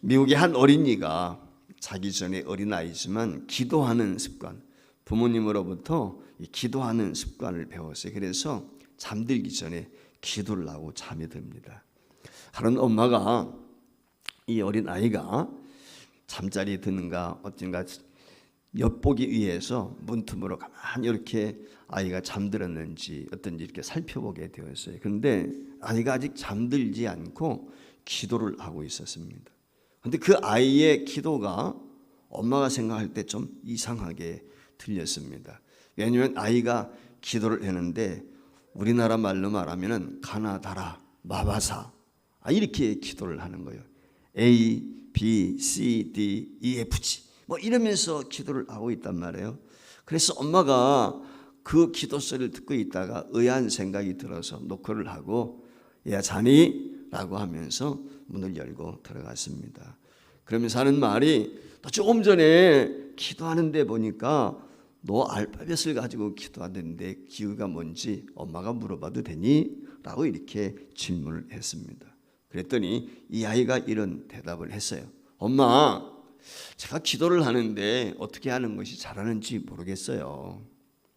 미국의 한 어린이가 자기 전에 어린아이지만 기도하는 습관, 부모님으로부터 기도하는 습관을 배웠어요. 그래서 잠들기 전에 기도를 하고 잠이 듭니다. 하는 엄마가 이 어린아이가 잠자리에 드는가 어쩐가 엿보기 위해서 문틈으로 가만히 이렇게 아이가 잠들었는지 어떤지 이렇게 살펴보게 되었어요. 그런데 아이가 아직 잠들지 않고 기도를 하고 있었습니다. 그런데 그 아이의 기도가 엄마가 생각할 때 좀 이상하게 들렸습니다. 왜냐하면 아이가 기도를 했는데 우리나라 말로 말하면 가나다라 마바사 이렇게 기도를 하는 거예요. A, B, C, D, E, F, G 뭐 이러면서 기도를 하고 있단 말이에요. 그래서 엄마가 그 기도 소리를 듣고 있다가 의아한 생각이 들어서 노크를 하고 야 자니? 라고 하면서 문을 열고 들어갔습니다. 그러면서 하는 말이 또 조금 전에 기도하는데 보니까 너 알파벳을 가지고 기도하는데 기호가 뭔지 엄마가 물어봐도 되니? 라고 이렇게 질문을 했습니다. 그랬더니 이 아이가 이런 대답을 했어요. 엄마, 제가 기도를 하는데 어떻게 하는 것이 잘하는지 모르겠어요.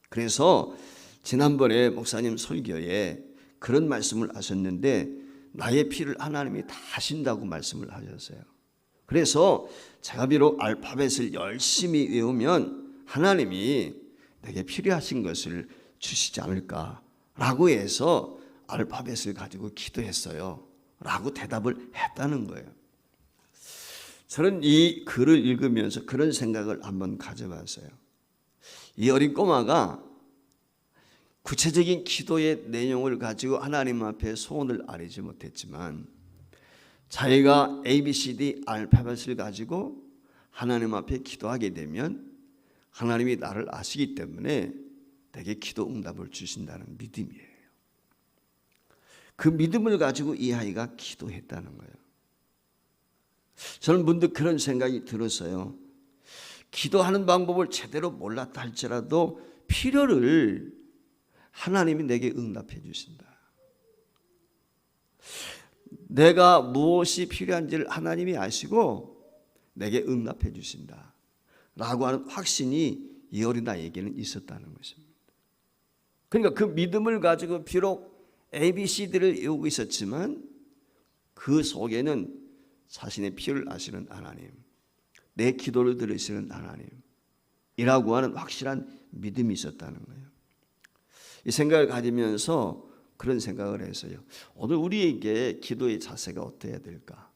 그래서 지난번에 목사님 설교에 그런 말씀을 하셨는데 나의 피를 하나님이 다 하신다고 말씀을 하셨어요. 그래서 제가 비록 알파벳을 열심히 외우면 하나님이 내게 필요하신 것을 주시지 않을까라고 해서 알파벳을 가지고 기도했어요 라고 대답을 했다는 거예요. 저는 이 글을 읽으면서 그런 생각을 한번 가져봤어요. 이 어린 꼬마가 구체적인 기도의 내용을 가지고 하나님 앞에 소원을 아뢰지 못했지만 자기가 ABCD 알파벳을 가지고 하나님 앞에 기도하게 되면 하나님이 나를 아시기 때문에 내게 기도 응답을 주신다는 믿음이에요. 그 믿음을 가지고 이 아이가 기도했다는 거예요. 저는 문득 그런 생각이 들었어요. 기도하는 방법을 제대로 몰랐다 할지라도 필요를 하나님이 내게 응답해 주신다. 내가 무엇이 필요한지를 하나님이 아시고 내게 응답해 주신다 라고 하는 확신이 이 어린아이에게는 있었다는 것입니다. 그러니까 그 믿음을 가지고 비록 ABCD를 외우고 있었지만 그 속에는 자신의 필요를 아시는 하나님, 내 기도를 들으시는 하나님이라고 하는 확실한 믿음이 있었다는 거예요. 이 생각을 가지면서 그런 생각을 했어요. 오늘 우리에게 기도의 자세가 어떠해야 될까?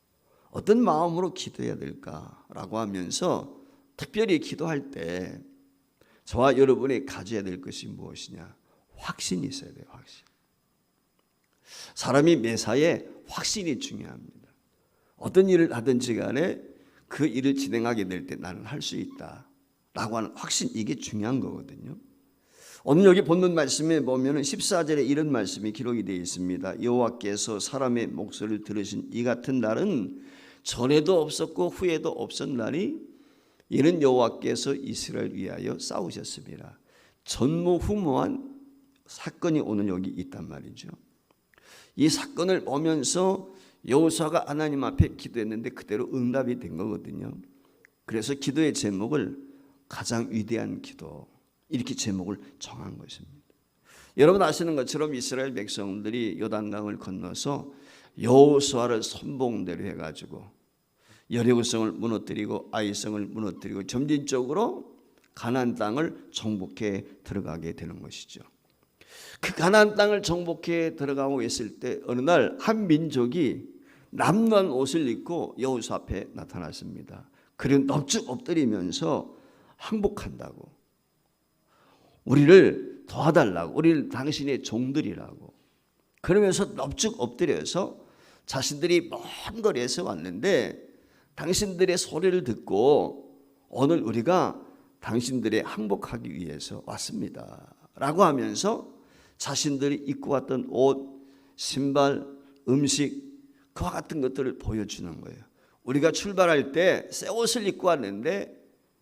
어떤 마음으로 기도해야 될까라고 하면서 특별히 기도할 때 저와 여러분이 가져야 될 것이 무엇이냐? 확신이 있어야 돼요. 확신. 사람이 매사에 확신이 중요합니다. 어떤 일을 하든지 간에 그 일을 진행하게 될 때 나는 할 수 있다라고 하는 확신, 이게 중요한 거거든요. 오늘 여기 본문 말씀에 보면 14절에 이런 말씀이 기록이 되어 있습니다. 여호와께서 사람의 목소리를 들으신 이 같은 날은 전에도 없었고 후에도 없었나니 이는 여호와께서 이스라엘을 위하여 싸우셨습니다. 전무후무한 사건이 오늘 여기 있단 말이죠. 이 사건을 보면서 여호수아가 하나님 앞에 기도했는데 그대로 응답이 된 거거든요. 그래서 기도의 제목을 가장 위대한 기도 이렇게 제목을 정한 것입니다. 여러분 아시는 것처럼 이스라엘 백성들이 요단강을 건너서 여호수아를 선봉대로 해가지고 여리고성을 무너뜨리고 아이성을 무너뜨리고 점진적으로 가나안 땅을 정복해 들어가게 되는 것이죠. 그 가나안 땅을 정복해 들어가고 있을 때 어느 날 한 민족이 남루한 옷을 입고 여호수아 앞에 나타났습니다. 그리고 넙죽 엎드리면서 항복한다고, 우리를 도와달라고, 우리를 당신의 종들이라고 그러면서 넙죽 엎드려서 자신들이 먼 거리에서 왔는데 당신들의 소리를 듣고 오늘 우리가 당신들의 항복하기 위해서 왔습니다 라고 하면서 자신들이 입고 왔던 옷, 신발, 음식 그와 같은 것들을 보여주는 거예요. 우리가 출발할 때 새 옷을 입고 왔는데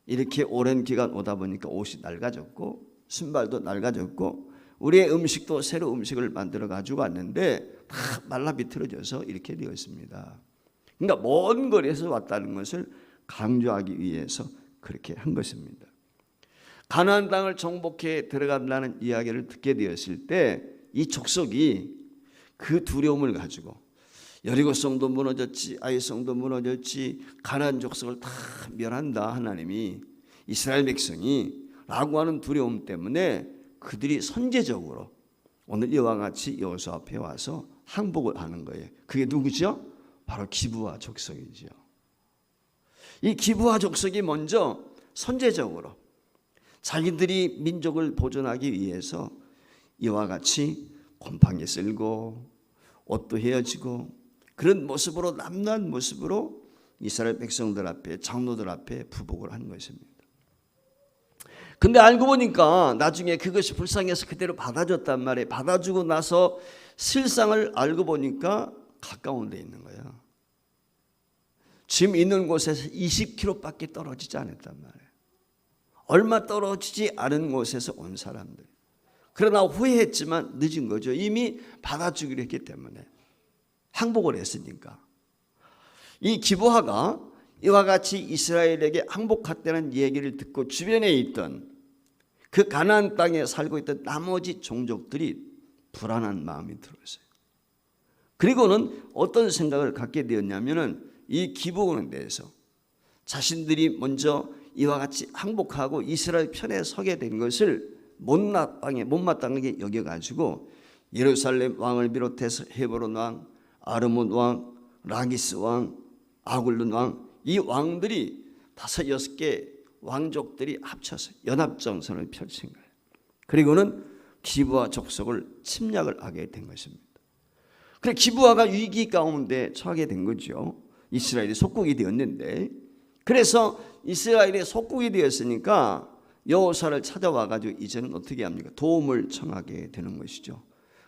이렇게 오랜 기간 오다 보니까 옷이 낡아졌고 신발도 낡아졌고 우리의 음식도 새로 음식을 만들어 가지고 왔는데 다 말라 비틀어져서 이렇게 되었습니다. 그러니까 먼 거리에서 왔다는 것을 강조하기 위해서 그렇게 한 것입니다. 가나안 땅을 정복해 들어간다는 이야기를 듣게 되었을 때 이 족속이 그 두려움을 가지고 여리고성도 무너졌지, 아이성도 무너졌지, 가나안 족속을 다 멸한다 하나님이, 이스라엘 백성이 라고 하는 두려움 때문에 그들이 선제적으로 오늘 이와 같이 여호수아 앞에 와서 항복을 하는 거예요. 그게 누구죠? 바로 기브아 족속이죠. 이 기브아 족속이 먼저 선제적으로 자기들이 민족을 보존하기 위해서 이와 같이 곰팡이 쓸고 옷도 헤어지고 그런 모습으로, 남루한 모습으로 이스라엘 백성들 앞에, 장로들 앞에 부복을 한 것입니다. 근데 알고 보니까 나중에 그것이 불쌍해서 그대로 받아줬단 말이에요. 받아주고 나서 실상을 알고 보니까 가까운 데 있는 거예요. 지금 있는 곳에서 20km밖에 떨어지지 않았단 말이에요. 얼마 떨어지지 않은 곳에서 온 사람들. 그러나 후회했지만 늦은 거죠. 이미 받아주기로 했기 때문에, 항복을 했으니까. 이 기브아가 이와 같이 이스라엘에게 항복했다는 얘기를 듣고 주변에 있던 그 가나안 땅에 살고 있던 나머지 종족들이 불안한 마음이 들었어요. 그리고는 어떤 생각을 갖게 되었냐면은 이 기브온에 대해서 자신들이 먼저 이와 같이 항복하고 이스라엘 편에 서게 된 것을 못마땅하게 여겨가지고 예루살렘 왕을 비롯해서 헤브론 왕, 아르몬 왕, 라기스 왕, 아굴룬 왕, 이 왕들이 5-6개 왕족들이 합쳐서 연합정선을 펼친 거예요. 그리고는 기브아 족속을 침략을 하게 된 것입니다. 그래 기브아가 위기 가운데 처하게 된 거죠. 이스라엘이 속국이 되었는데, 그래서 이스라엘이 속국이 되었으니까 여호수아를 찾아와 가지고 이제는 어떻게 합니까? 도움을 청하게 되는 것이죠.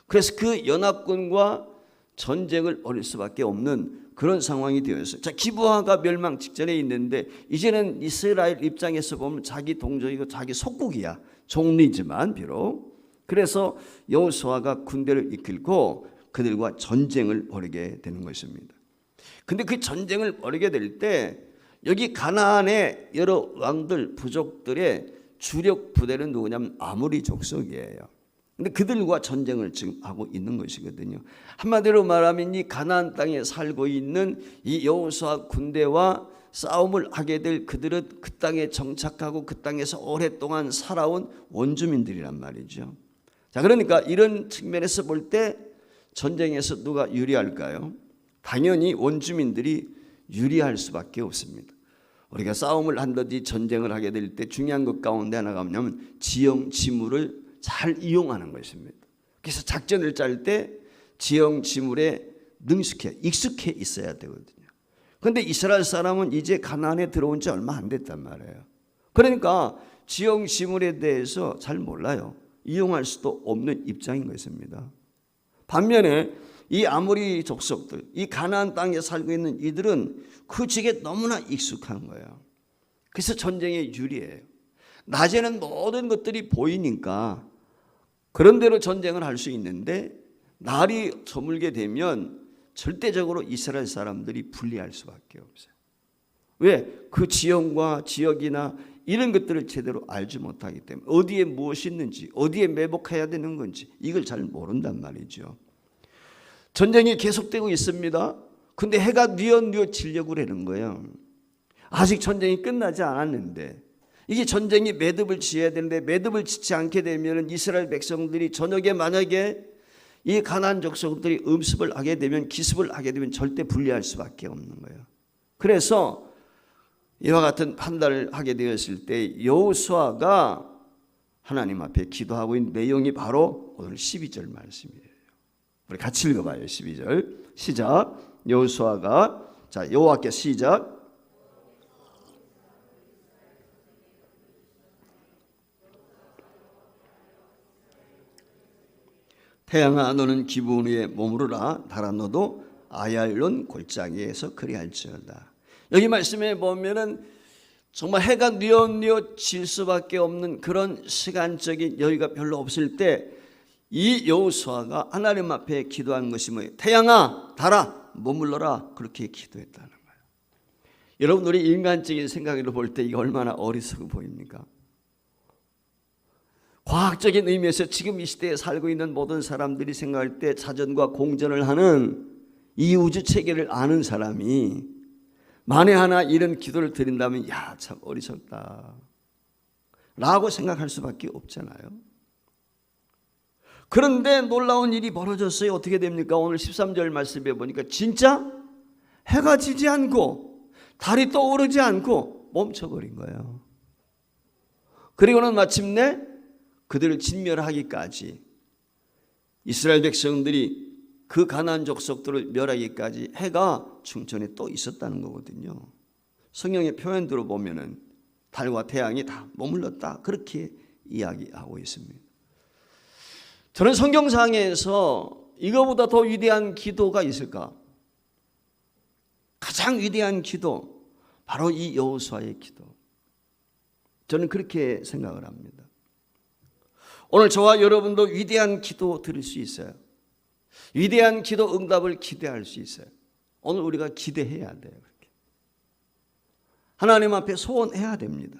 그래서 그 연합군과 전쟁을 벌일 수밖에 없는 그런 상황이 되었어요. 자, 기브아가 멸망 직전에 있는데 이제는 이스라엘 입장에서 보면 자기 동족이고 자기 속국이야. 종리지만 비록. 그래서 여호수아가 군대를 이끌고 그들과 전쟁을 벌이게 되는 것입니다. 근데 그 전쟁을 벌이게 될 때 여기 가나안의 여러 왕들, 부족들의 주력 부대는 누구냐면 아모리 족속이에요. 근데 그들과 전쟁을 지금 하고 있는 것이거든요. 한마디로 말하면 이 가나안 땅에 살고 있는 이 여호수아 군대와 싸움을 하게 될 그들은 그 땅에 정착하고 그 땅에서 오랫동안 살아온 원주민들이란 말이죠. 자, 그러니까 이런 측면에서 볼 때 전쟁에서 누가 유리할까요? 당연히 원주민들이 유리할 수밖에 없습니다. 우리가 싸움을 한다든지 전쟁을 하게 될 때 중요한 것 가운데 하나가 뭐냐면 지형 지물을 잘 이용하는 것입니다. 그래서 작전을 짤 때 지형 지물에 익숙해 있어야 되거든요. 그런데 이스라엘 사람은 이제 가나안에 들어온 지 얼마 안 됐단 말이에요. 그러니까 지형 지물에 대해서 잘 몰라요. 이용할 수도 없는 입장인 것입니다. 반면에 이 아모리 족속들, 이 가나안 땅에 살고 있는 이들은 그 지역에 너무나 익숙한 거예요. 그래서 전쟁에 유리해요. 낮에는 모든 것들이 보이니까 그런 대로 전쟁을 할 수 있는데 날이 저물게 되면 절대적으로 이스라엘 사람들이 불리할 수밖에 없어요. 왜? 그 지형과 지역이나 이런 것들을 제대로 알지 못하기 때문에 어디에 무엇이 있는지, 어디에 매복해야 되는 건지 이걸 잘 모른단 말이죠. 전쟁이 계속되고 있습니다. 근데 해가 뉘어지려고 그러는 거예요. 아직 전쟁이 끝나지 않았는데 이게 전쟁이 매듭을 지어야 되는데 매듭을 짓지 않게 되면 이스라엘 백성들이 저녁에 만약에 이 가나안 족속들이 기습을 하게 되면 절대 불리할 수밖에 없는 거예요. 그래서 이와 같은 판단을 하게 되었을 때 여호수아가 하나님 앞에 기도하고 있는 내용이 바로 오늘 12절 말씀이에요. 우리 같이 읽어봐요. 12절 시작. 여호수아가, 자, 여호와께 시작. 태양아 너는 기브온 위에 머무르라. 달아 너도 아얄론 골짜기에서 그리할지어다. 여기 말씀에 보면은 정말 해가 뉘어질 수밖에 없는 그런 시간적인 여유가 별로 없을 때 이 여호수아가 하나님 앞에 기도한 것이 뭐예요? 태양아 달아 머물러라 그렇게 기도했다는 거예요. 여러분 우리 인간적인 생각으로 볼 때 이게 얼마나 어리석어 보입니까? 과학적인 의미에서 지금 이 시대에 살고 있는 모든 사람들이 생각할 때 자전과 공전을 하는 이 우주 체계를 아는 사람이 만에 하나 이런 기도를 드린다면 야, 참 어리석다 라고 생각할 수밖에 없잖아요. 그런데 놀라운 일이 벌어졌어요. 어떻게 됩니까? 오늘 13절 말씀에 보니까 진짜 해가 지지 않고 달이 떠오르지 않고 멈춰버린 거예요. 그리고는 마침내 그들을 진멸하기까지 이스라엘 백성들이 그 가나안 족속들을 멸하기까지 해가 충천에 또 있었다는 거거든요. 성경의 표현대로 보면은 달과 태양이 다 머물렀다 그렇게 이야기하고 있습니다. 저는 성경상에서 이거보다 더 위대한 기도가 있을까? 가장 위대한 기도 바로 이 여호수아의 기도. 저는 그렇게 생각을 합니다. 오늘 저와 여러분도 위대한 기도 드릴 수 있어요. 위대한 기도 응답을 기대할 수 있어요. 오늘 우리가 기대해야 돼요. 그렇게. 하나님 앞에 소원해야 됩니다.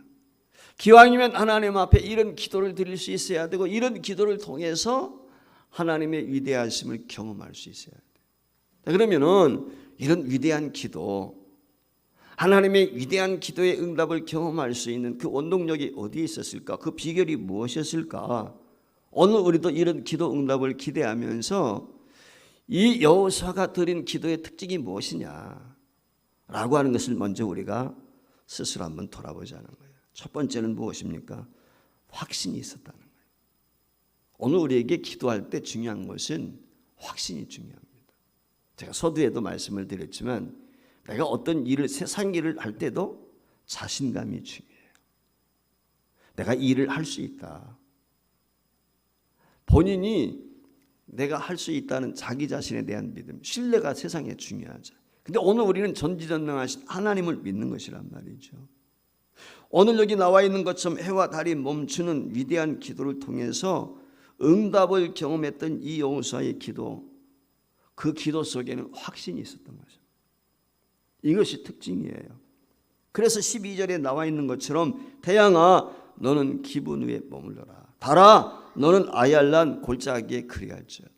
기왕이면 하나님 앞에 이런 기도를 드릴 수 있어야 되고 이런 기도를 통해서 하나님의 위대하심을 경험할 수 있어야 돼요. 그러면은 이런 위대한 기도, 하나님의 위대한 기도의 응답을 경험할 수 있는 그 원동력이 어디에 있었을까? 그 비결이 무엇이었을까? 오늘 우리도 이런 기도 응답을 기대하면서 이 여호수아가 드린 기도의 특징이 무엇이냐 라고 하는 것을 먼저 우리가 스스로 한번 돌아보자는 거예요. 첫 번째는 무엇입니까? 확신이 있었다는 거예요. 오늘 우리에게 기도할 때 중요한 것은 확신이 중요합니다. 제가 서두에도 말씀을 드렸지만 내가 어떤 일을, 세상 일을 할 때도 자신감이 중요해요. 내가 이 일을 할 수 있다. 본인이 내가 할 수 있다는 자기 자신에 대한 믿음, 신뢰가 세상에 중요하죠. 근데 오늘 우리는 전지전능하신 하나님을 믿는 것이란 말이죠. 오늘 여기 나와 있는 것처럼 해와 달이 멈추는 위대한 기도를 통해서 응답을 경험했던 이 여호수아의 기도, 그 기도 속에는 확신이 있었던 거죠. 이것이 특징이에요. 그래서 12절에 나와 있는 것처럼 태양아 너는 기분 위에 머물러라. 달아 너는 아얄란 골짜기에 그리할지어다.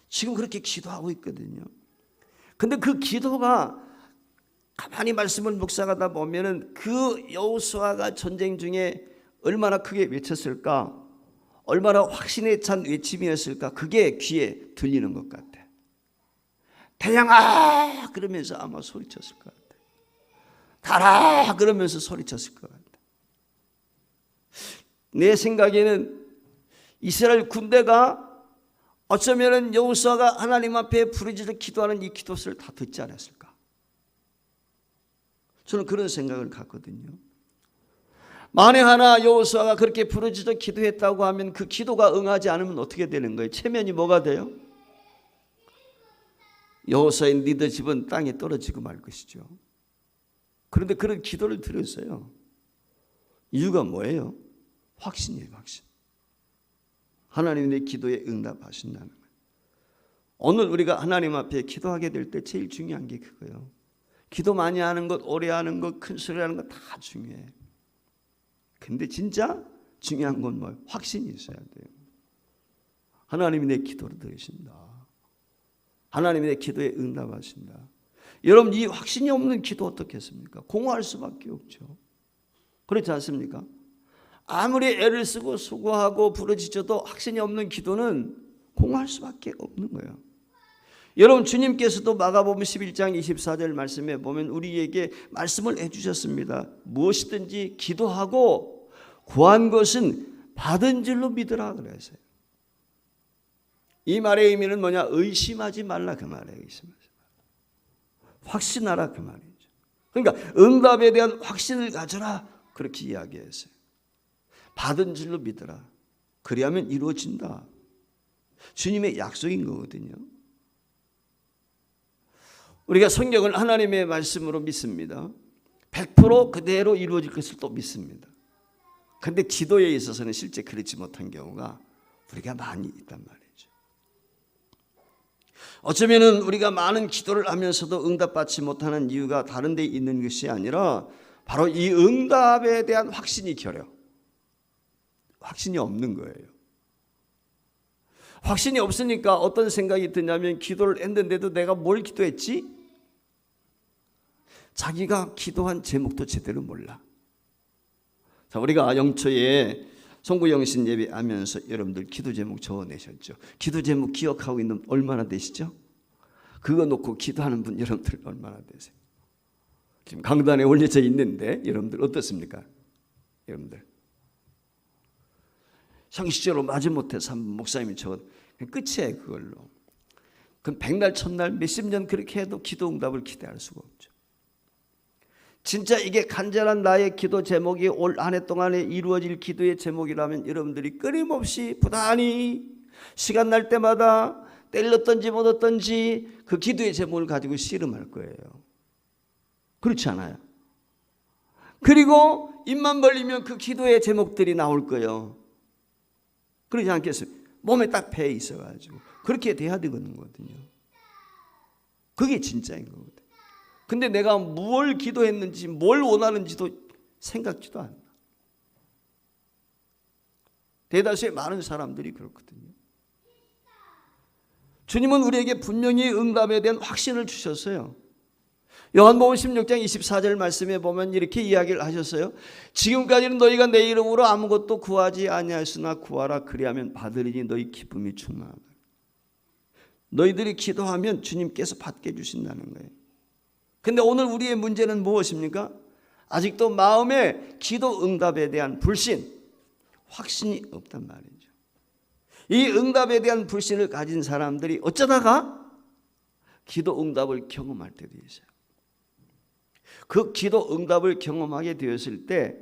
지금 그렇게 기도하고 있거든요. 근데 그 기도가 가만히 말씀을 묵상하다 보면은 그 여호수아가 전쟁 중에 얼마나 크게 외쳤을까? 얼마나 확신에 찬 외침이었을까? 그게 귀에 들리는 것 같아. 태양아 그러면서 아마 소리쳤을 것 같아. 달아 그러면서 소리쳤을 것 같아. 내 생각에는 이스라엘 군대가 어쩌면 여호수아가 하나님 앞에 부르짖어 기도하는 이 기도를 다 듣지 않았을까? 저는 그런 생각을 갖거든요. 만에 하나 여호수아가 그렇게 부르짖어 기도했다고 하면 그 기도가 응하지 않으면 어떻게 되는 거예요? 체면이 뭐가 돼요? 여호수아의 리더십은 땅에 떨어지고 말 것이죠. 그런데 그런 기도를 드렸어요. 이유가 뭐예요? 확신이에요, 확신. 하나님이 내 기도에 응답하신다는 거예요. 오늘 우리가 하나님 앞에 기도하게 될 때 제일 중요한 게 그거예요. 기도 많이 하는 것, 오래 하는 것, 큰 소리 하는 것 다 중요해. 근데 진짜 중요한 건 뭐예요? 확신이 있어야 돼요. 하나님이 내 기도를 들으신다. 하나님이 내 기도에 응답하신다. 여러분 이 확신이 없는 기도 어떻겠습니까? 공허할 수밖에 없죠. 그렇지 않습니까? 아무리 애를 쓰고 수고하고 부르짖어도 확신이 없는 기도는 공허할 수밖에 없는 거예요. 여러분 주님께서도 마가복음 11장 24절 말씀에 보면 우리에게 말씀을 해주셨습니다. 무엇이든지 기도하고 구한 것은 받은 줄로 믿으라 그랬어요. 이 말의 의미는 뭐냐? 의심하지 말라 그 말이에요. 의심하지 말라. 확신하라 그 말이죠. 그러니까 응답에 대한 확신을 가져라 그렇게 이야기했어요. 받은 줄로 믿어라. 그리하면 이루어진다. 주님의 약속인 거거든요. 우리가 성경을 하나님의 말씀으로 믿습니다. 100% 그대로 이루어질 것을 또 믿습니다. 그런데 기도에 있어서는 실제 그렇지 못한 경우가 우리가 많이 있단 말이죠. 어쩌면은 우리가 많은 기도를 하면서도 응답받지 못하는 이유가 다른 데 있는 것이 아니라 바로 이 응답에 대한 확신이 결여. 확신이 없는 거예요. 확신이 없으니까 어떤 생각이 드냐면 기도를 했는데도 내가 뭘 기도했지? 자기가 기도한 제목도 제대로 몰라. 자, 우리가 영초에 송구영신 예배하면서 여러분들 기도 제목 적어내셨죠? 기도 제목 기억하고 있는 얼마나 되시죠? 그거 놓고 기도하는 분 여러분들 얼마나 되세요? 지금 강단에 올려져 있는데 여러분들 어떻습니까? 여러분들 형식적으로 마지못해서 한번 목사님이 적어 끝이에요. 그걸로. 그럼 백날 천날 몇십 년 그렇게 해도 기도 응답을 기대할 수가 없죠. 진짜 이게 간절한 나의 기도 제목이 올 한 해 동안에 이루어질 기도의 제목이라면 여러분들이 끊임없이 부단히 시간 날 때마다 때렸던지 못 얻던지 그 기도의 제목을 가지고 씨름할 거예요. 그렇지 않아요? 그리고 입만 벌리면 그 기도의 제목들이 나올 거예요. 그러지 않겠어요? 몸에 딱 배 있어가지고 그렇게 돼야 되거든요. 그게 진짜인 거거든요. 근데 내가 뭘 기도했는지 뭘 원하는지도 생각지도 않나. 대다수의 많은 사람들이 그렇거든요. 주님은 우리에게 분명히 응답에 대한 확신을 주셨어요. 요한복음 16장 24절 말씀에 보면 이렇게 이야기를 하셨어요. 지금까지는 너희가 내 이름으로 아무것도 구하지 아니하였으나 구하라 그리하면 받으리니 너희 기쁨이 충만하다. 너희들이 기도하면 주님께서 받게 해주신다는 거예요. 근데 오늘 우리의 문제는 무엇입니까? 아직도 마음에 기도 응답에 대한 불신, 확신이 없단 말이죠. 이 응답에 대한 불신을 가진 사람들이 어쩌다가 기도 응답을 경험할 때도 있어요. 그 기도 응답을 경험하게 되었을 때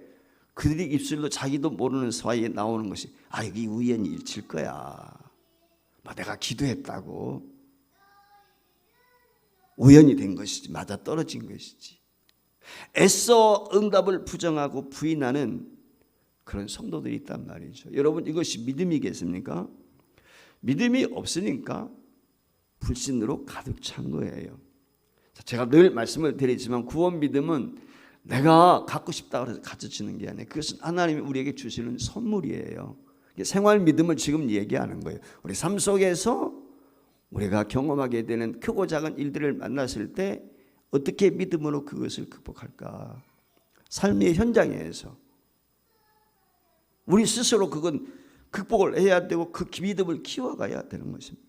그들이 입술로 자기도 모르는 사이에 나오는 것이 이게 우연히 일칠 거야. 내가 기도했다고. 우연이 된 것이지 맞아 떨어진 것이지. 애써 응답을 부정하고 부인하는 그런 성도들이 있단 말이죠. 여러분 이것이 믿음이겠습니까? 믿음이 없으니까 불신으로 가득 찬 거예요. 제가 늘 말씀을 드리지만 구원 믿음은 내가 갖고 싶다고 해서 가져지는 게 아니에요. 그것은 하나님이 우리에게 주시는 선물이에요. 생활 믿음을 지금 얘기하는 거예요. 우리 삶 속에서 우리가 경험하게 되는 크고 작은 일들을 만났을 때 어떻게 믿음으로 그것을 극복할까? 삶의 현장에서 우리 스스로 그건 극복을 해야 되고 그 믿음을 키워가야 되는 것입니다.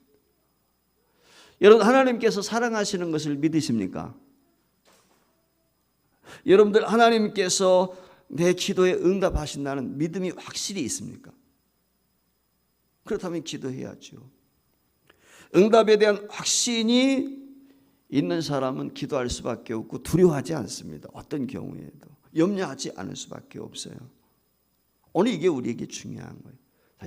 여러분 하나님께서 사랑하시는 것을 믿으십니까? 여러분들 하나님께서 내 기도에 응답하신다는 믿음이 확실히 있습니까? 그렇다면 기도해야죠. 응답에 대한 확신이 있는 사람은 기도할 수밖에 없고 두려워하지 않습니다. 어떤 경우에도 염려하지 않을 수밖에 없어요. 오늘 이게 우리에게 중요한 거예요.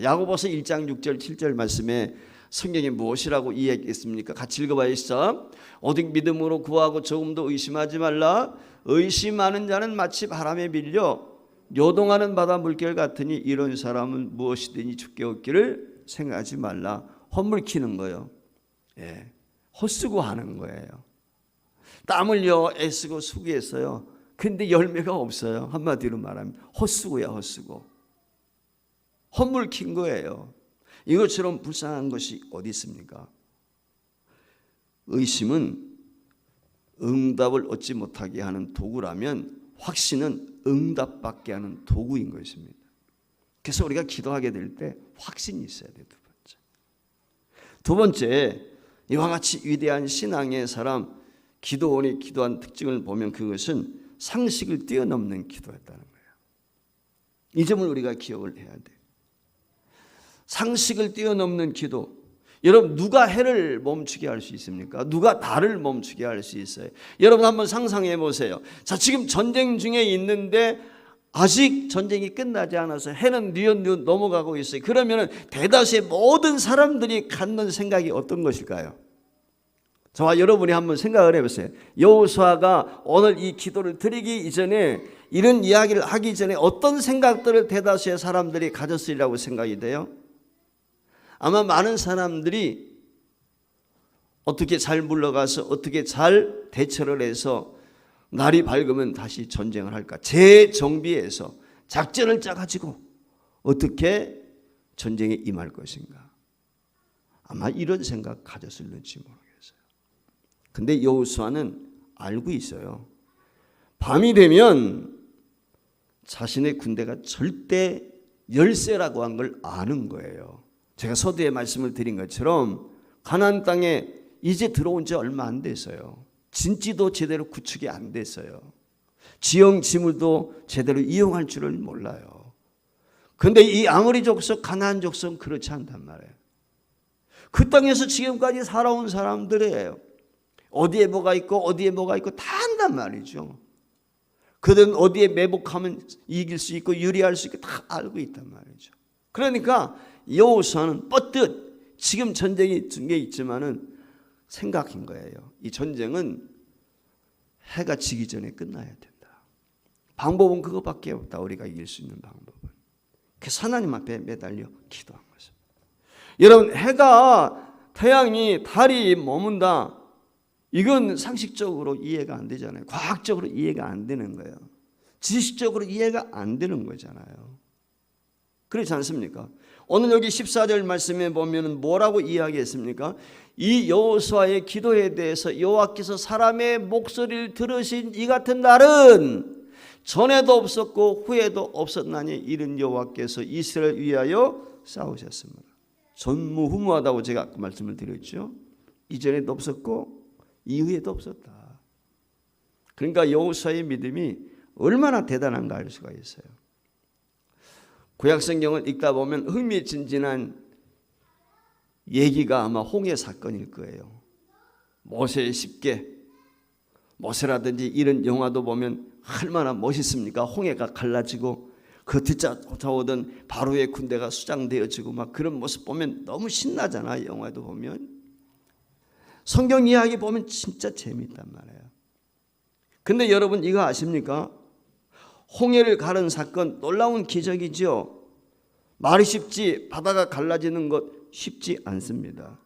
야고보서 1장 6절 7절 말씀에 성경에 무엇이라고 이야기했습니까? 같이 읽어봐야겠어. 오직 믿음으로 구하고 조금도 의심하지 말라. 의심하는 자는 마치 바람에 밀려 요동하는 바다 물결 같으니 이런 사람은 무엇이든지 주께 얻기를 생각하지 말라. 헛물키는 거예요. 헛수고 하는 거예요. 땀 흘려 애쓰고 수고했어요. 근데 열매가 없어요. 한마디로 말하면 헛수고야 헛수고. 헛물킨 거예요. 이것처럼 불쌍한 것이 어디 있습니까? 의심은 응답을 얻지 못하게 하는 도구라면 확신은 응답받게 하는 도구인 것입니다. 그래서 우리가 기도하게 될 때 확신이 있어야 돼요. 두 번째, 이와 같이 위대한 신앙의 사람 기도원이 기도한 특징을 보면 그것은 상식을 뛰어넘는 기도였다는 거예요. 이 점을 우리가 기억을 해야 돼요. 상식을 뛰어넘는 기도. 여러분 누가 해를 멈추게 할 수 있습니까? 누가 달을 멈추게 할 수 있어요? 여러분 한번 상상해 보세요. 자, 지금 전쟁 중에 있는데 아직 전쟁이 끝나지 않아서 해는 뉘엿뉘엿 넘어가고 있어요. 그러면 대다수의 모든 사람들이 갖는 생각이 어떤 것일까요? 저와 여러분이 한번 생각을 해보세요. 여호수아가 오늘 이 기도를 드리기 이전에 이런 이야기를 하기 전에 어떤 생각들을 대다수의 사람들이 가졌으리라고 생각이 돼요? 아마 많은 사람들이 어떻게 잘 물러가서 어떻게 잘 대처를 해서 날이 밝으면 다시 전쟁을 할까? 재정비해서 작전을 짜가지고 어떻게 전쟁에 임할 것인가? 아마 이런 생각 가졌을는지 모르겠어요. 근데 여호수아는 알고 있어요. 밤이 되면 자신의 군대가 절대 열세라고 한 걸 아는 거예요. 제가 서두에 말씀을 드린 것처럼 가나안 땅에 이제 들어온 지 얼마 안 됐어요. 진지도 제대로 구축이 안 됐어요. 지형지물도 제대로 이용할 줄을 몰라요. 그런데 이 아모리 족속, 가나안 족속은 그렇지 않단 말이에요. 그 땅에서 지금까지 살아온 사람들이에요. 어디에 뭐가 있고 어디에 뭐가 있고 다 안단 말이죠. 그들은 어디에 매복하면 이길 수 있고 유리할 수 있고 다 알고 있단 말이죠. 그러니까 여호수아는 뻗듯 지금 전쟁이 둔게 있지만은 생각인 거예요. 이 전쟁은 해가 지기 전에 끝나야 된다. 방법은 그것밖에 없다. 우리가 이길 수 있는 방법은. 그래서 하나님 앞에 매달려 기도한 것입니다. 여러분, 해가 태양이 달이 머문다. 이건 상식적으로 이해가 안 되잖아요. 과학적으로 이해가 안 되는 거예요. 지식적으로 이해가 안 되는 거잖아요. 그렇지 않습니까? 오늘 여기 14절 말씀에 보면 뭐라고 이야기했습니까? 이 여호수아의 기도에 대해서 여호와께서 사람의 목소리를 들으신 이 같은 날은 전에도 없었고 후에도 없었나니 이른 여호와께서 이스라엘 위하여 싸우셨습니다. 전무후무하다고 제가 아까 말씀을 드렸죠. 이전에도 없었고 이후에도 없었다. 그러니까 여호수아의 믿음이 얼마나 대단한가 알 수가 있어요. 구약성경을 읽다 보면 흥미진진한 얘기가 아마 홍해 사건일 거예요. 모세의 십계, 모세라든지 이런 영화도 보면 얼마나 멋있습니까? 홍해가 갈라지고 그 뒤쫓아오던 바로의 군대가 수장되어지고 막 그런 모습 보면 너무 신나잖아요. 영화도 보면. 성경 이야기 보면 진짜 재미있단 말이에요. 근데 여러분 이거 아십니까? 홍해를 가른 사건 놀라운 기적이죠. 말이 쉽지 바다가 갈라지는 것 쉽지 않습니다.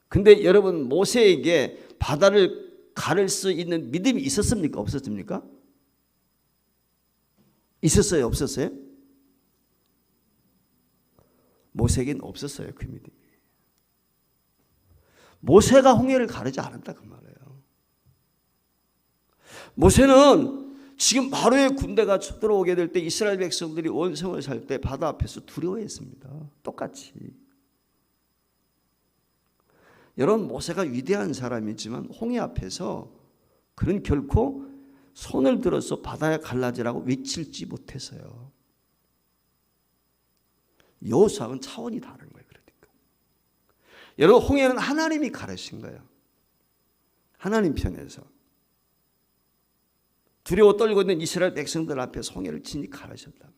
근데 여러분 모세에게 바다를 가를 수 있는 믿음이 있었습니까? 없었습니까? 있었어요? 없었어요? 모세에게는 없었어요. 그 믿음이. 모세가 홍해를 가르지 않았다 그 말이에요. 모세는 지금 바로의 군대가 쳐들어오게 될 때 이스라엘 백성들이 원성을 살 때 바다 앞에서 두려워했습니다. 똑같이. 여러분 모세가 위대한 사람이지만 홍해 앞에서 그는 결코 손을 들어서 바다에 갈라지라고 외칠지 못했어요. 여호수아는 차원이 다른 거예요. 그러니까 여러분 홍해는 하나님이 가르신 거예요. 하나님 편에서. 두려워 떨고 있는 이스라엘 백성들 앞에서 홍해를 친히 가르셨다.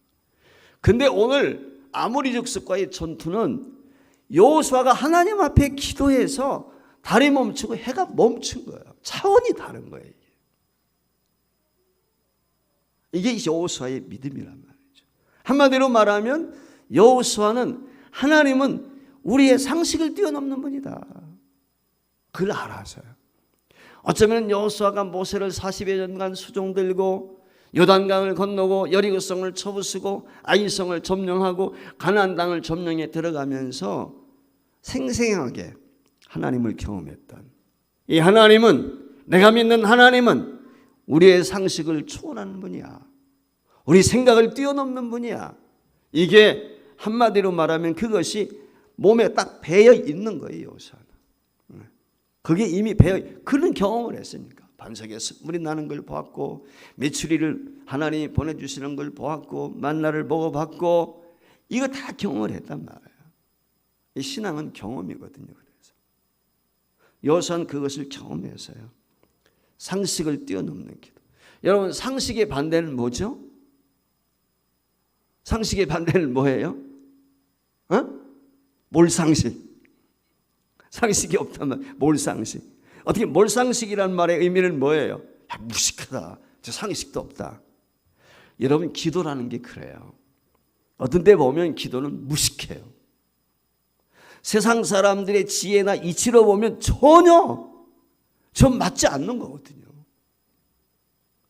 근데 오늘 아모리 족속과의 전투는 여호수아가 하나님 앞에 기도해서 달이 멈추고 해가 멈춘 거예요. 차원이 다른 거예요. 이게 여호수아의 믿음이란 말이죠. 한마디로 말하면 여호수아는 하나님은 우리의 상식을 뛰어넘는 분이다. 그걸 알아서요. 어쩌면 여호수아가 모세를 40여 년간 수종 들고 요단강을 건너고 여리고성을 쳐부수고 아이성을 점령하고 가나안 땅을 점령해 들어가면서 생생하게 하나님을 경험했던 이 하나님은, 내가 믿는 하나님은 우리의 상식을 초월하는 분이야. 우리 생각을 뛰어넘는 분이야. 이게 한마디로 말하면 그것이 몸에 딱 배어 있는 거예요. 여호수아는. 그게 이미 배어 그런 경험을 했으니까. 반석에서 물이 나는 걸 보았고 메추리를 하나님이 보내주시는 걸 보았고 만나를 먹어봤고 이거 다 경험을 했단 말이에요. 이 신앙은 경험이거든요. 그래서 여호수아는 그것을 경험해서요. 상식을 뛰어넘는 기도. 여러분 상식의 반대는 뭐죠? 상식의 반대는 뭐예요? 몰상식. 상식이 없다면 몰상식. 어떻게 몰상식이라는 말의 의미는 뭐예요? 야, 무식하다. 저 상식도 없다. 여러분 기도라는 게 그래요. 어떤 때 보면 기도는 무식해요. 세상 사람들의 지혜나 이치로 보면 전혀 전 맞지 않는 거거든요.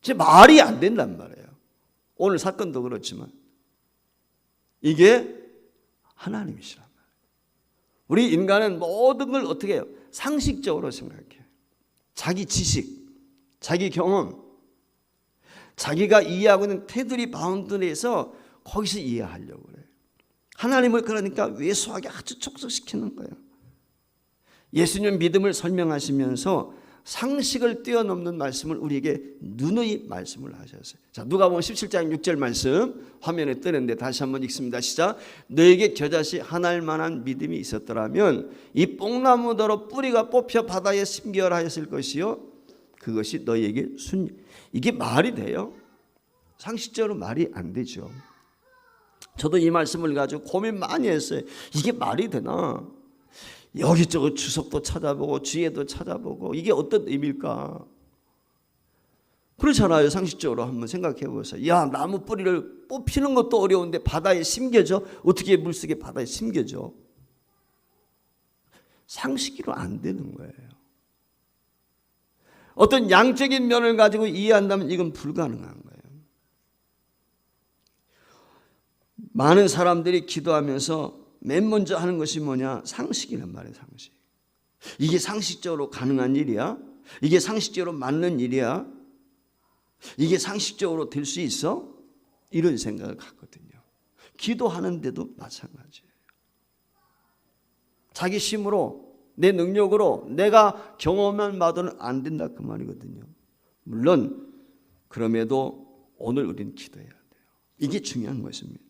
제 말이 안 된단 말이에요. 오늘 사건도 그렇지만 이게 하나님이시란 말이에요. 우리 인간은 모든 걸 어떻게 해요? 상식적으로 생각해요. 자기 지식, 자기 경험, 자기가 이해하고 있는 테두리 바운드에서 거기서 이해하려고 그래요. 하나님을 그러니까 왜소하게 아주 촉소시키는 거예요. 예수님 믿음을 설명하시면서 상식을 뛰어넘는 말씀을 우리에게 누누이 말씀을 하셨어요. 자, 누가복음 17장 6절 말씀 화면에 뜨는데 다시 한번 읽습니다. 시작. 너에게 겨자씨 하나일 만한 믿음이 있었더라면 이 뽕나무더러 뿌리가 뽑혀 바다에 심겨하였을 것이요 그것이 너에게 이게 말이 돼요? 상식적으로 말이 안 되죠. 저도 이 말씀을 가지고 고민 많이 했어요. 이게 말이 되나? 여기저기 주석도 찾아보고 지혜도 찾아보고 이게 어떤 의미일까? 그렇잖아요. 상식적으로 한번 생각해 보세요. 야, 나무 뿌리를 뽑히는 것도 어려운데 바다에 심겨져? 어떻게 물속에 바다에 심겨져? 상식으로 안 되는 거예요. 어떤 양적인 면을 가지고 이해한다면 이건 불가능한 거예요. 많은 사람들이 기도하면서 맨 먼저 하는 것이 뭐냐? 상식이란 말이에요. 상식. 이게 상식적으로 가능한 일이야? 이게 상식적으로 맞는 일이야? 이게 상식적으로 될 수 있어? 이런 생각을 갖거든요. 기도하는데도 마찬가지예요. 자기 힘으로 내 능력으로 내가 경험만 봐도는 안 된다 그 말이거든요. 물론 그럼에도 오늘 우리는 기도해야 돼요. 이게 중요한 것입니다.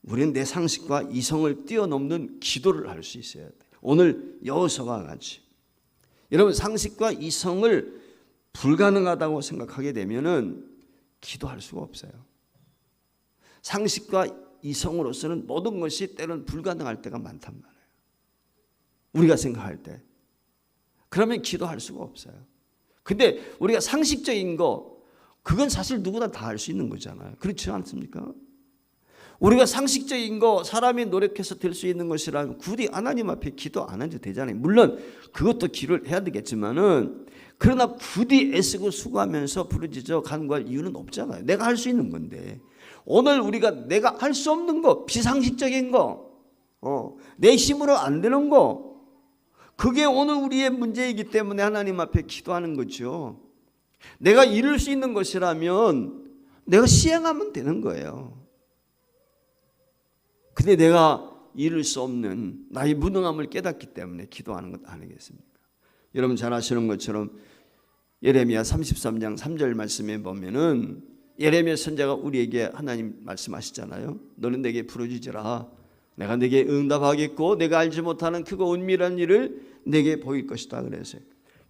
우리는 내 상식과 이성을 뛰어넘는 기도를 할 수 있어야 돼요. 오늘 여호수아와 같이 여러분 상식과 이성을 불가능하다고 생각하게 되면은 기도할 수가 없어요. 상식과 이성으로서는 모든 것이 때로는 불가능할 때가 많단 말이에요. 우리가 생각할 때. 그러면 기도할 수가 없어요. 근데 우리가 상식적인 거 그건 사실 누구나 다 할 수 있는 거잖아요. 그렇지 않습니까? 우리가 상식적인 거 사람이 노력해서 될 수 있는 것이라면 굳이 하나님 앞에 기도 안 해도 되잖아요. 물론 그것도 기도를 해야 되겠지만은 그러나 굳이 애쓰고 수고하면서 부르짖어 간구할 이유는 없잖아요. 내가 할 수 있는 건데 오늘 우리가 내가 할 수 없는 거 비상식적인 거 내 힘으로 안 되는 거 그게 오늘 우리의 문제이기 때문에 하나님 앞에 기도하는 거죠. 내가 이룰 수 있는 것이라면 내가 시행하면 되는 거예요. 근데 내가 이룰 수 없는 나의 무능함을 깨닫기 때문에 기도하는 것 아니겠습니까? 여러분 잘 아시는 것처럼 예레미야 33장 3절 말씀에 보면은 예레미야 선지자가 우리에게 하나님 말씀하시잖아요. 너는 내게 부르짖으라. 내가 내게 응답하겠고 내가 알지 못하는 크고 은밀한 일을 내게 보일 것이다 그랬어요.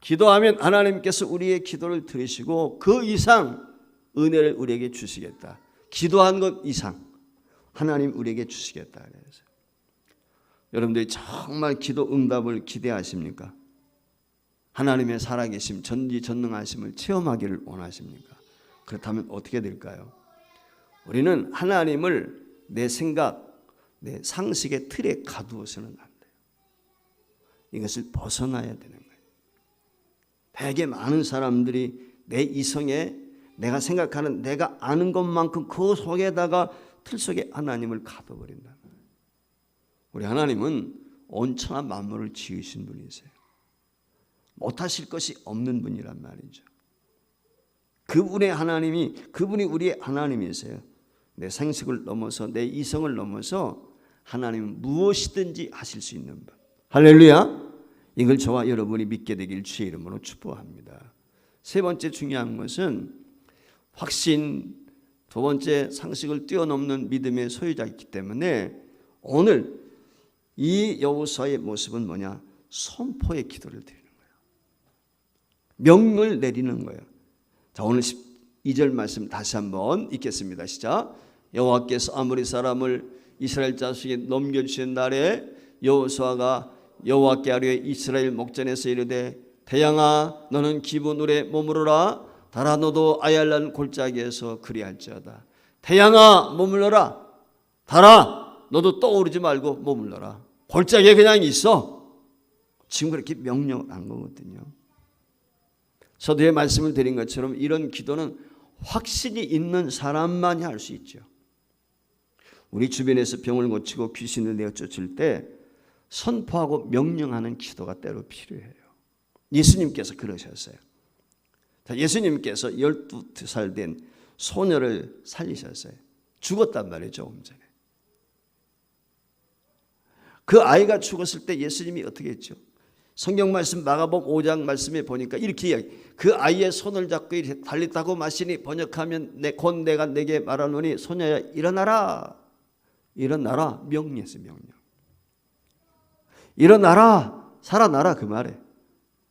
기도하면 하나님께서 우리의 기도를 들으시고 그 이상 은혜를 우리에게 주시겠다. 기도한 것 이상 하나님 우리에게 주시겠다 그래서 여러분들이 정말 기도 응답을 기대하십니까? 하나님의 살아계심 전지전능하심을 체험하기를 원하십니까? 그렇다면 어떻게 될까요? 우리는 하나님을 내 생각, 내 상식의 틀에 가두어서는 안 돼요. 이것을 벗어나야 되는 거예요. 되게 많은 사람들이 내 이성에 내가 생각하는 내가 아는 것만큼 그 속에다가 틀 속에 하나님을 가둬버린다. 우리 하나님은 온천하 만물을 지으신 분이세요. 못하실 것이 없는 분이란 말이죠. 그분이 우리의 하나님이세요. 내 상식을 넘어서 내 이성을 넘어서 하나님은 무엇이든지 하실 수 있는 분. 할렐루야. 이걸 저와 여러분이 믿게 되길 주의 이름으로 축복합니다. 세 번째 중요한 것은 확신, 두 번째 상식을 뛰어넘는 믿음의 소유자이기 때문에 오늘 이 여호수아의 모습은 뭐냐? 선포의 기도를 드리는 거예요. 명령을 내리는 거예요. 자, 오늘 2절 말씀 다시 한번 읽겠습니다. 시작. 여호와께서 아모리 사람을 이스라엘 자식에게 넘겨주신 날에 여호수아가 여호와께 아뢰 이스라엘 목전에서 이르되 태양아 너는 기브논에 머무르라. 달아 너도 아얄란 골짜기에서 그리할지어다. 태양아 머물러라. 달아 너도 떠오르지 말고 머물러라. 골짜기에 그냥 있어. 지금 그렇게 명령한 거거든요. 서두에 말씀을 드린 것처럼 이런 기도는 확신이 있는 사람만이 할 수 있죠. 우리 주변에서 병을 고치고 귀신을 내어쫓을 때 선포하고 명령하는 기도가 때로 필요해요. 예수님께서 그러셨어요. 예수님께서 12살 된 소녀를 살리셨어요. 죽었단 말이에요. 조금 전에. 그 아이가 죽었을 때 예수님이 어떻게 했죠? 성경 말씀 마가복음 5장 말씀에 보니까 이렇게 이야기. 그 아이의 손을 잡고 달리다고 마시니 번역하면 곧 내가 내게 말하노니 소녀야 일어나라. 일어나라. 명령했어요. 명령. 일어나라. 살아나라 그 말에.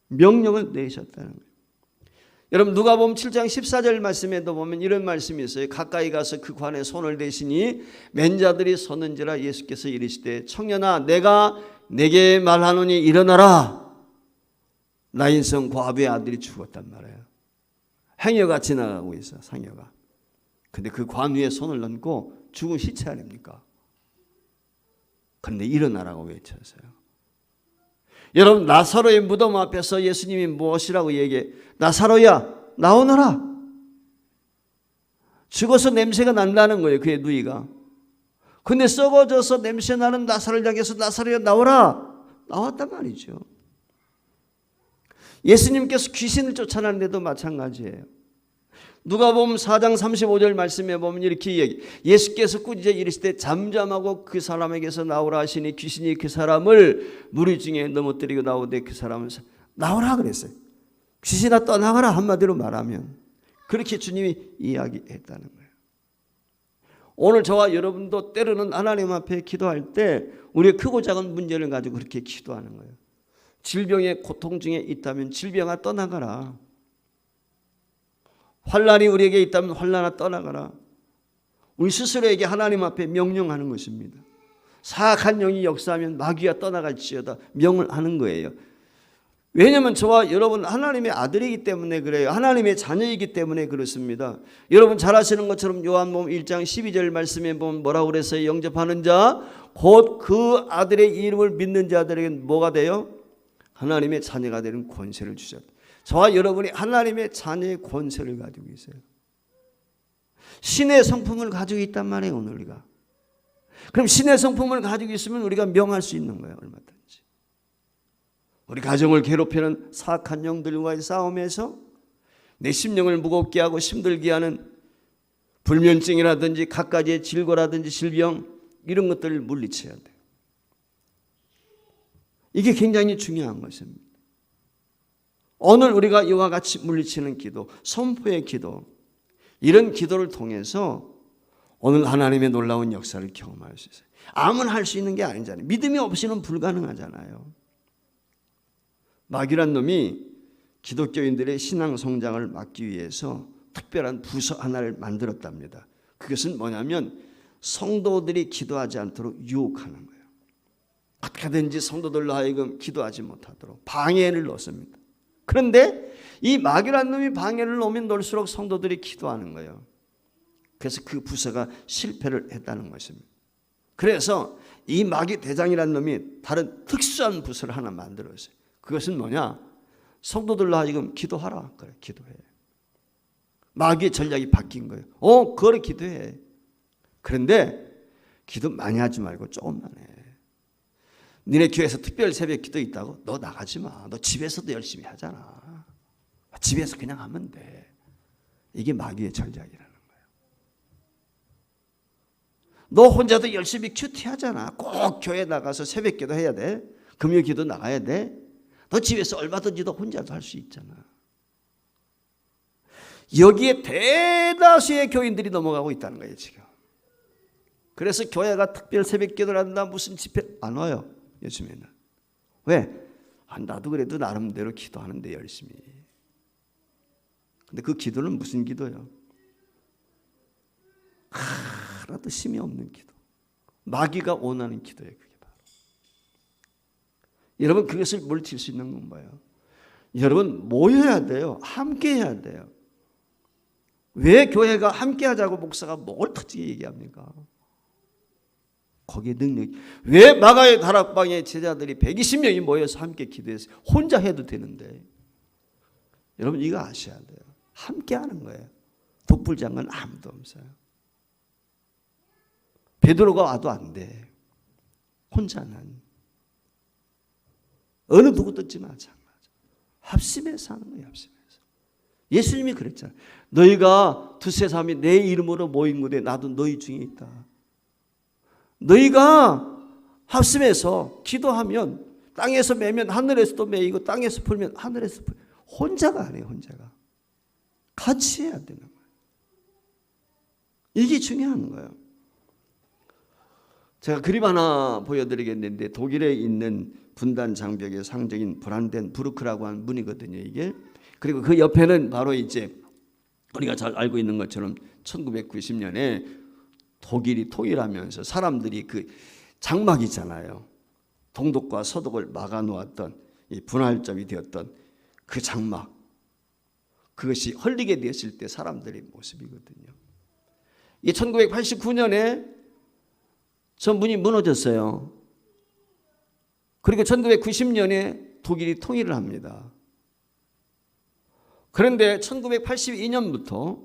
명령을 내셨다는 거예요. 여러분 누가복음 7장 14절 말씀에도 보면 이런 말씀이 있어요. 가까이 가서 그 관에 손을 대시니 맨자들이 섰는지라 예수께서 이르시되 청년아 내가 내게 말하노니 일어나라. 나인성 과부의 아들이 죽었단 말이에요. 행여가 지나가고 있어. 상여가. 근데 그 관 위에 손을 얹고 죽은 시체 아닙니까? 그런데 일어나라고 외쳤어요. 여러분 나사로의 무덤 앞에서 예수님이 무엇이라고 얘기해? 나사로야 나오너라. 죽어서 냄새가 난다는 거예요. 그의 누이가. 근데 썩어져서 냄새나는 나사로를 향해서 나사로야 나오라. 나왔단 말이죠. 예수님께서 귀신을 쫓아내는데도 마찬가지예요. 누가복음 4장 35절 말씀에 보면 이렇게 얘기. 예수께서 꾸짖어 이르시되 잠잠하고 그 사람에게서 나오라 하시니 귀신이 그 사람을 무리 중에 넘어뜨리고 나오되 그 사람은 나오라 그랬어요. 귀신아 떠나가라 한마디로 말하면 그렇게 주님이 이야기했다는 거예요. 오늘 저와 여러분도 때로는 하나님 앞에 기도할 때 우리의 크고 작은 문제를 가지고 그렇게 기도하는 거예요. 질병의 고통 중에 있다면 질병아 떠나가라. 환난이 우리에게 있다면 환난아 떠나가라. 우리 스스로에게 하나님 앞에 명령하는 것입니다. 사악한 영이 역사하면 마귀가 떠나갈지어다 명을 하는 거예요. 왜냐하면 저와 여러분 하나님의 아들이기 때문에 그래요. 하나님의 자녀이기 때문에 그렇습니다. 여러분 잘 아시는 것처럼 요한복음 1장 12절 말씀에 보면 뭐라고 그랬어요? 영접하는 자 곧 그 아들의 이름을 믿는 자들에게는 뭐가 돼요? 하나님의 자녀가 되는 권세를 주셨다. 저와 여러분이 하나님의 자녀의 권세를 가지고 있어요. 신의 성품을 가지고 있단 말이에요. 오늘 우리가. 그럼 신의 성품을 가지고 있으면 우리가 명할 수 있는 거예요. 얼마든지. 우리 가정을 괴롭히는 사악한 영들과의 싸움에서 내 심령을 무겁게 하고 힘들게 하는 불면증이라든지 갖가지의 질고라든지 질병 이런 것들을 물리쳐야 돼요. 이게 굉장히 중요한 것입니다. 오늘 우리가 이와 같이 물리치는 기도, 선포의 기도 이런 기도를 통해서 오늘 하나님의 놀라운 역사를 경험할 수 있어요. 아무나 할 수 있는 게 아니잖아요. 믿음이 없이는 불가능하잖아요. 마귀란 놈이 기독교인들의 신앙 성장을 막기 위해서 특별한 부서 하나를 만들었답니다. 그것은 뭐냐면 성도들이 기도하지 않도록 유혹하는 거예요. 어떻게든지 성도들로 하여금 기도하지 못하도록 방해를 넣습니다. 그런데 이 마귀란 놈이 방해를 놓으면 놓을수록 성도들이 기도하는 거예요. 그래서 그 부서가 실패를 했다는 것입니다. 그래서 이 마귀 대장이란 놈이 다른 특수한 부서를 하나 만들었어요. 그것은 뭐냐? 성도들로 하여금 기도하라. 그래, 기도해. 마귀의 전략이 바뀐 거예요. 그거를 기도해. 그런데 기도 많이 하지 말고 조금만 해. 니네 교회에서 특별 새벽 기도 있다고? 너 나가지 마. 너 집에서도 열심히 하잖아. 집에서 그냥 하면 돼. 이게 마귀의 전략이라는 거예요. 너 혼자도 열심히 큐티하잖아. 꼭 교회 나가서 새벽 기도 해야 돼. 금요 기도 나가야 돼. 너 집에서 얼마든지 너 혼자도 할 수 있잖아. 여기에 대다수의 교인들이 넘어가고 있다는 거예요 지금. 그래서 교회가 특별 새벽 기도를 한다 무슨 집회 안 와요 요즘에는. 왜? 나도 그래도 나름대로 기도하는데 열심히. 근데 그 기도는 무슨 기도예요? 하나도 힘이 없는 기도. 마귀가 원하는 기도예요. 그게 바로. 여러분 그것을 물리칠 수 있는 건 뭐예요? 여러분 모여야 돼요. 함께 해야 돼요. 왜 교회가 함께 하자고 목사가 뭘 터지게 얘기합니까? 거기에 능력이. 왜 마가의 다락방에 제자들이 120명이 모여서 함께 기도했어요? 혼자 해도 되는데. 여러분 이거 아셔야 돼요. 함께 하는 거예요. 독불장은 아무도 없어요. 베드로가 와도 안 돼. 혼자는. 어느 누구 듣지 마찬가지. 합심해서 하는 거예요. 합심해서. 예수님이 그랬잖아요. 너희가 두세 사람이 내 이름으로 모인 곳에 나도 너희 중에 있다. 너희가 합심해서 기도하면 땅에서 매면 하늘에서도 매이고 땅에서 풀면 하늘에서 풀. 혼자가 아니에요. 혼자가. 같이 해야 되는 거예요. 이게 중요한 거예요. 제가 그림 하나 보여드리겠는데 독일에 있는 분단 장벽의 상징인 브란덴부르크라고 하는 문이거든요. 이게. 그리고 그 옆에는 바로 이제 우리가 잘 알고 있는 것처럼 1990년에 독일이 통일하면서 사람들이 그 장막이잖아요. 동독과 서독을 막아놓았던 이 분할점이 되었던 그 장막. 그것이 헐리게 되었을 때 사람들의 모습이거든요. 이 1989년에 저 문이 무너졌어요. 그리고 1990년에 독일이 통일을 합니다. 그런데 1982년부터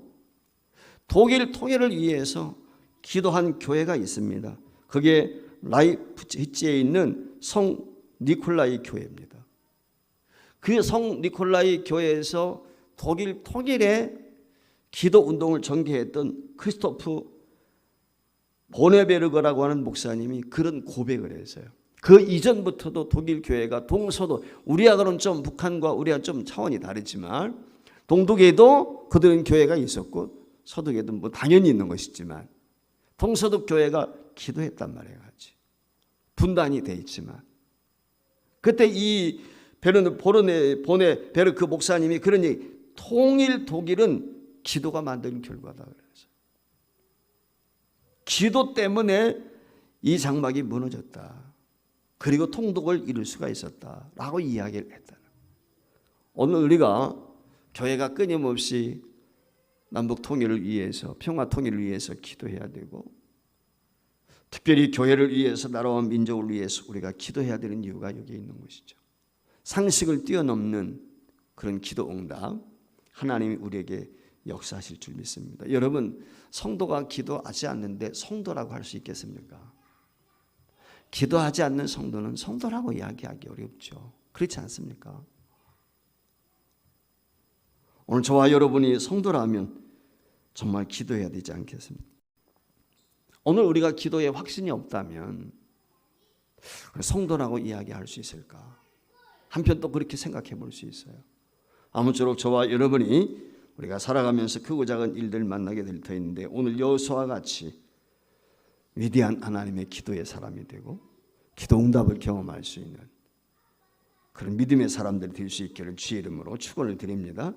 독일 통일을 위해서 기도한 교회가 있습니다. 그게 라이프치히에 있는 성 니콜라이 교회입니다. 그 성 니콜라이 교회에서 독일 통일의 기도 운동을 전개했던 크리스토프 보네베르거라고 하는 목사님이 그런 고백을 했어요. 그 이전부터도 독일 교회가 동서도, 우리하고는 좀 북한과 우리가 좀 차원이 다르지만 동독에도 그들은 교회가 있었고 서독에도 뭐 당연히 있는 것이지만 동서독 교회가 기도했단 말이에요. 같이. 분단이 돼 있지만 그때 이 보네베르 그 목사님이 그런 얘기, 통일 독일은 기도가 만든 결과다 그래서 기도 때문에 이 장막이 무너졌다. 그리고 통독을 이룰 수가 있었다라고 이야기를 했다. 오늘 우리가 교회가 끊임없이 남북 통일을 위해서, 평화 통일을 위해서 기도해야 되고, 특별히 교회를 위해서, 나라와 민족을 위해서 우리가 기도해야 되는 이유가 여기에 있는 것이죠. 상식을 뛰어넘는 그런 기도 응답, 하나님이 우리에게 역사하실 줄 믿습니다. 여러분, 성도가 기도하지 않는데 성도라고 할 수 있겠습니까? 기도하지 않는 성도는 성도라고 이야기하기 어렵죠. 그렇지 않습니까? 오늘 저와 여러분이 성도라면 정말 기도해야 되지 않겠습니까? 오늘 우리가 기도에 확신이 없다면 성도라고 이야기할 수 있을까? 한편 또 그렇게 생각해 볼 수 있어요. 아무쪼록 저와 여러분이 우리가 살아가면서 크고 작은 일들 만나게 될 터인데 오늘 여호수아와 같이 위대한 하나님의 기도의 사람이 되고 기도 응답을 경험할 수 있는 그런 믿음의 사람들이 될 수 있기를 주의 이름으로 축원을 드립니다.